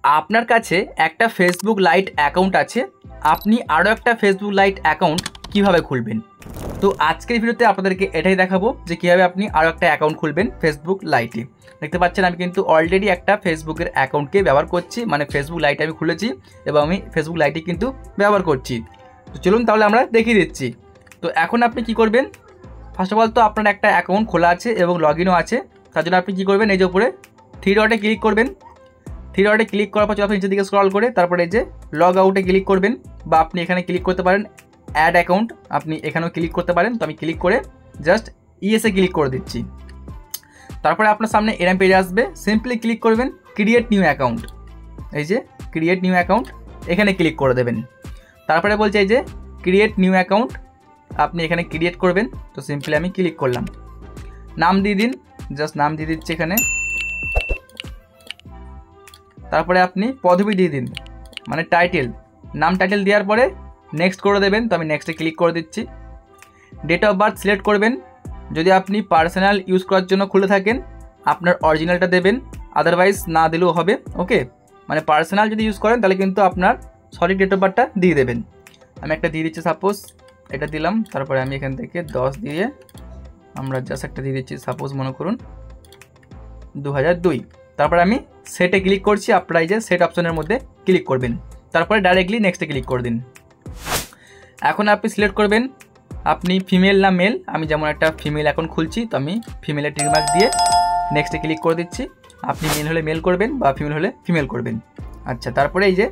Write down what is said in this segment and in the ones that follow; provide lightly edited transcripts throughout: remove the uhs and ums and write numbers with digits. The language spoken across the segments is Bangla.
আপনার কাছে একটা ফেসবুক লাইট অ্যাকাউন্ট আছে, আপনি আরও একটা ফেসবুক লাইট অ্যাকাউন্ট কিভাবে খুলবেন। তো আজকের ভিডিওতে আপনাদেরকে এটাই দেখাবো যে কীভাবে আপনি আরও একটা অ্যাকাউন্ট খুলবেন ফেসবুক লাইটে। দেখতে পাচ্ছেন আমি কিন্তু অলরেডি একটা ফেসবুকের অ্যাকাউন্টকে ব্যবহার করছি, মানে ফেসবুক লাইট আমি খুলেছি এবং আমি ফেসবুক লাইটে কিন্তু ব্যবহার করছি। তো চলুন তাহলে আমরা দেখিয়ে দিচ্ছি। তো এখন আপনি কি করবেন, ফার্স্ট অফ অল তো আপনার একটা অ্যাকাউন্ট খোলা আছে এবং লগ ইনও আছে। তার জন্য আপনি কী করবেন, এই যে উপরে থ্রি ডটে ক্লিক করবেন। থ্রি ডটে ক্লিক করার পর আপনি নিচের দিকে স্ক্রল করে তারপরে এই যে লগ আউটে ক্লিক করবেন, বা আপনি এখানে ক্লিক করতে পারেন অ্যাড অ্যাকাউন্ট, আপনি এখানেও ক্লিক করতে পারেন। তো আমি ক্লিক করে জাস্ট ইএসএ ক্লিক করে দিচ্ছি। তারপরে আপনার সামনে এরকম পেজ আসবে, সিম্পলি ক্লিক করবেন ক্রিয়েট নিউ অ্যাকাউন্ট। এই যে ক্রিয়েট নিউ অ্যাকাউন্ট এখানে ক্লিক করে দেবেন। তারপরে বলছে এই যে ক্রিয়েট নিউ অ্যাকাউন্ট, আপনি এখানে ক্রিয়েট করবেন। তো সিম্পলি আমি ক্লিক করলাম, নাম দিয়ে দিন, জাস্ট নাম দিয়ে দিচ্ছি এখানে। তারপরে আপনি পদবি দিয়ে দিন, মানে টাইটেল, নাম টাইটেল দেওয়ার পরে নেক্সট করে দেবেন। তো আমি নেক্সটে ক্লিক করে দিচ্ছি। ডেট অফ বার্থ সিলেক্ট করবেন, যদি আপনি পার্সোনাল ইউজ করার জন্য খুলে থাকেন আপনার অরিজিনালটা দেবেন, আদারওয়াইজ না দিলেও হবে। ওকে, মানে পার্সোনাল যদি ইউজ করেন তাহলে কিন্তু আপনার সঠিক ডেট অফ বার্থটা দিয়ে দেবেন। আমি একটা দিয়ে দিচ্ছি, সাপোজ এটা দিলাম। তারপরে আমি এখান থেকে 10 দিয়ে আমরা জাস্ট একটা দিয়ে দিচ্ছি, সাপোজ মনে করুন 2002। তারপরে আমি সেটে ক্লিক করছি, আপনারা এই যে সেট অপশনের মধ্যে ক্লিক করবেন। তারপরে ডাইরেক্টলি নেক্সটে ক্লিক করে দিন। এখন আপনি সিলেক্ট করবেন আপনি ফিমেল না মেল। আমি যেমন একটা ফিমেল অ্যাকাউন্ট খুলছি, তো আমি ফিমেলের টিক মার্ক দিয়ে নেক্সটে ক্লিক করে দিচ্ছি। আপনি মেল হলে মেল করবেন বা ফিমেল হলে ফিমেল করবেন। আচ্ছা, তারপরে এই যে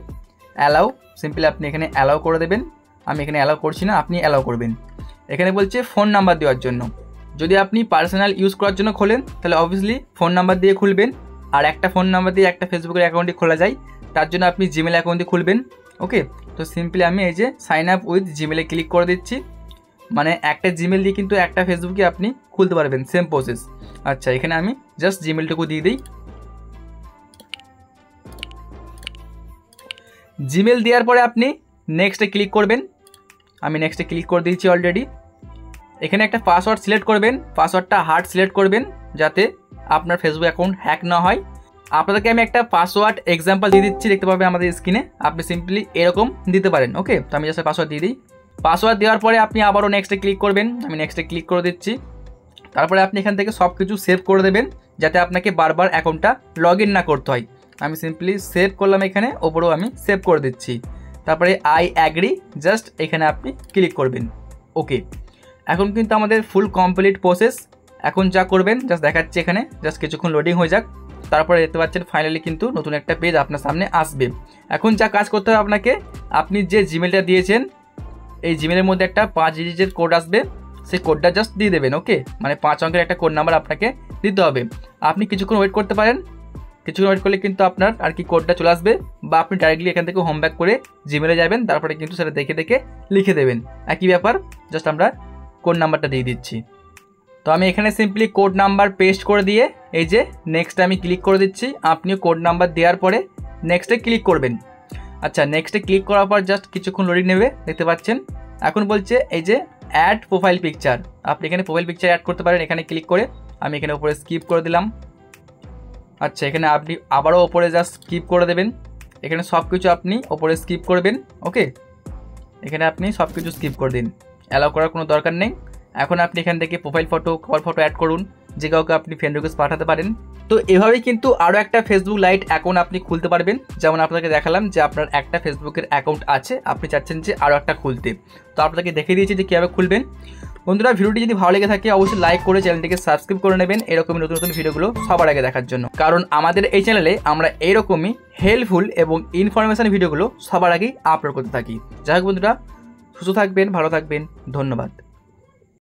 অ্যালাউ, সিম্পলি আপনি এখানে অ্যালাউ করে দেবেন। আমি এখানে অ্যালাউ করছি না, আপনি অ্যালাউ করবেন। এখানে বলছে ফোন নাম্বার দেওয়ার জন্য, যদি আপনি পার্সোনাল ইউজ করার জন্য খোলেন তাহলে অবভিয়াসলি ফোন নাম্বার দিয়ে খুলবেন। আর একটা ফোন নাম্বার দিয়ে একটা ফেসবুকের অ্যাকাউন্টই খোলা যায়, তার জন্য আপনি জিমেল অ্যাকাউন্টে খুলবেন। ওকে, তো সিম্পলি আমি এই যে সাইন আপ উইথ জিমেলে ক্লিক করে দিচ্ছি, মানে একটা জিমেল দিয়ে কিন্তু একটা ফেসবুকে আপনি খুলতে পারবেন, সেম প্রসেস। আচ্ছা, এখানে আমি জাস্ট জিমেলটুকু দিয়ে দিই। জিমেল দেওয়ার পরে আপনি নেক্সটে ক্লিক করবেন। আমি নেক্সটে ক্লিক করে দিয়েছি অলরেডি। এখানে একটা পাসওয়ার্ড সিলেক্ট করবেন, পাসওয়ার্ডটা হার্ড সিলেক্ট করবেন যাতে আপনার ফেসবুক অ্যাকাউন্ট হ্যাক না হয়। আপনাদেরকে আমি একটা পাসওয়ার্ড এক্সাম্পল দিয়ে দিচ্ছি, দেখতে পাবেন আমাদের স্ক্রিনে। আপনি সিম্পলি এরকম দিতে পারেন। ওকে, তো আমি জাস্ট পাসওয়ার্ড দিয়ে দিই। পাসওয়ার্ড দেওয়ার পরে আপনি আবারও নেক্সটে ক্লিক করবেন। আমি নেক্সটে ক্লিক করে দিচ্ছি। তারপরে আপনি এখান থেকে সব কিছু সেভ করে দেবেন যাতে আপনাকে বারবার অ্যাকাউন্টটা লগ ইন না করতে হয়। আমি সিম্পলি সেভ করলাম, এখানে ওপরেও আমি সেভ করে দিচ্ছি। তারপরে আই অ্যাগ্রি, জাস্ট এখানে আপনি ক্লিক করবেন। ওকে, এখন কিন্তু আমাদের ফুল কমপ্লিট প্রসেস। এখন যা করবেন জাস্ট দেখাচ্ছি এখানে, জাস্ট কিছুক্ষণ লোডিং হয়ে যাক। তারপরে দেখতে পাচ্ছেন ফাইনালি কিন্তু নতুন একটা পেজ আপনার সামনে আসবে। এখন যা কাজ করতে হবে আপনাকে, আপনি যে জিমেলটা দিয়েছেন এই জিমেলের মধ্যে একটা 5 ডিজিটের কোড আসবে, সেই কোডটা জাস্ট দিয়ে দেবেন। ওকে, মানে 5 অঙ্কের একটা কোড নাম্বার আপনাকে দিতে হবে। আপনি কিছুক্ষণ ওয়েট করতে পারেন, কিছুক্ষণ ওয়েট করলে কিন্তু আপনার আর কি কোডটা চলে আসবে, বা আপনি ডাইরেক্টলি এখান থেকে হোম ব্যাক করে জিমেলে যাবেন, তারপরে কিন্তু সেটা দেখে দেখে লিখে দেবেন। একই ব্যাপার, জাস্ট আমরা কোড নাম্বারটা দিয়ে দিচ্ছি। তো আমি এখানে সিম্পলি কোড নাম্বার পেস্ট করে দিয়ে এই যে নেক্সটে আমি ক্লিক করে দিচ্ছি। আপনিও কোড নাম্বার দেওয়ার পরে নেক্সটে ক্লিক করবেন। আচ্ছা, নেক্সটে ক্লিক করার পর জাস্ট কিছুক্ষণ লোডিং নেবে, দেখতে পাচ্ছেন। এখন বলছে এই যে অ্যাড প্রোফাইল পিকচার, আপনি এখানে প্রোফাইল পিকচার অ্যাড করতে পারেন এখানে ক্লিক করে। আমি এখানে উপরে স্কিপ করে দিলাম। আচ্ছা, এখানে আপনি আবারও ওপরে জাস্ট স্কিপ করে দেবেন। এখানে সব কিছু আপনি ওপরে স্কিপ করবেন। ওকে, এখানে আপনি সব কিছু স্কিপ করে দিন, অ্যালাউ করার কোনো দরকার নেই। এখন আপনি এখান থেকে profile photo, cover photo add করুন, যে কাউকে আপনি ফ্রেন্ড রিকোয়েস্ট পাঠাতে পারেন। তো এভাবেই কিন্তু আরও একটা ফেসবুক লাইট অ্যাকাউন্ট আপনি খুলতে পারবেন। যেমন আপনাকে দেখালাম যে আপনার একটা ফেসবুকের অ্যাকাউন্ট আছে, আপনি চাচ্ছেন যে আরও একটা খুলতে, তো আপনাকে দেখিয়ে দিয়েছি যে কীভাবে খুলবেন। বন্ধুরা, ভিডিওটি যদি ভালো লেগে থাকে অবশ্যই লাইক করে চ্যানেলটিকে সাবস্ক্রাইব করে নেবেন এরকমই নতুন নতুন ভিডিওগুলো সবার আগে দেখার জন্য, কারণ আমাদের এই চ্যানেলে আমরা এইরকমই হেল্পফুল এবং ইনফরমেশন ভিডিওগুলো সবার আগেই আপলোড করতে থাকি। যাই হোক বন্ধুরা, সুস্থ থাকবেন, ভালো থাকবেন, ধন্যবাদ।